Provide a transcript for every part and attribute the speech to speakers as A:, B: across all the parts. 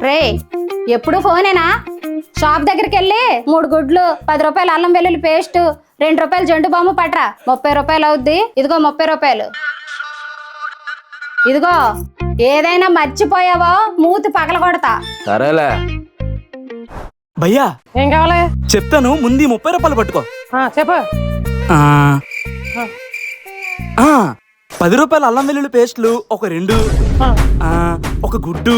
A: రే ఎప్పుడు ఫోనేనా? షాప్ దగ్గరికి వెళ్ళి 3 గుడ్లు, 10 రూపాయలు అల్లం వెల్లుల్లి పేస్ట్, 2 రూపాయలు జండు బాము పట్రా, 30 రూపాయలు అవుద్ది. ఇదిగో 30 రూపాయలు. ఇదిగో ఏదైనా మర్చిపోయావో మూతి పగల కొడతా.
B: సరేలే.
C: భయ్యా
D: ఏం కావాలి?
C: చెప్తాను, ముందు 30 రూపాయలు పట్టుకో.
D: చెప్పు.
C: 10 రూపాయలు అల్లం వెల్లుల్లి పేస్ట్లు ఒక 2, ఒక గుడ్డు,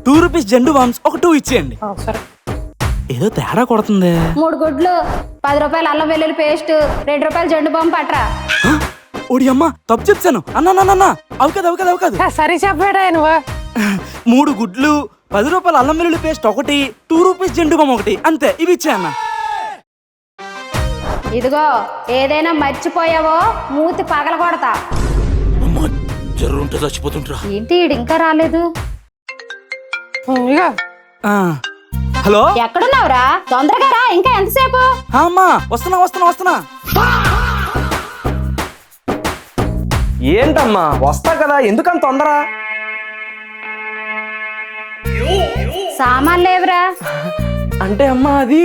C: 2 రూపీస్ జండు బామ్స్ ఒక 2 ఇచ్చేయండి.
D: సరే.
C: ఏదో తేడా కొడుతుంది.
A: 3 గుడ్లు, 10 రూపాయలు అల్లం వెల్లుల్లి పేస్ట్, 2 రూపాయలు జండు బాము పట్రా.
C: ఓడి అమ్మ, తప్పు చెప్తాను. అన్నా అవి కాదు.
D: సరే చెప్పాడా నువ్వు?
C: 3 గుడ్లు, 10 రూపాయలు అల్లం వెల్లుల్లి పేస్ట్ ఒకటి, 2 రూపీస్ జండు బామ్ ఒకటి, అంతే. ఇవి ఇచ్చే అన్న.
A: ఇదిగో ఏదైనా మర్చిపోయావో మూతి పగల కొడతా.
B: జర్రుంటే చచ్చిపోతుంటరా.
A: ఏంటి ఈడు ఇంకా రాలేదు?
D: ఇక
C: హలో,
A: ఎక్కడున్నావురా? తొందరగా రా, ఇంకా ఎంతసేపు?
C: అమ్మా వస్తున్నా.
B: ఏంటమ్మా, వస్తా కదా, ఎందుకంత తొందర?
A: సామాన్లు లేవురా.
C: అంటే అమ్మా అది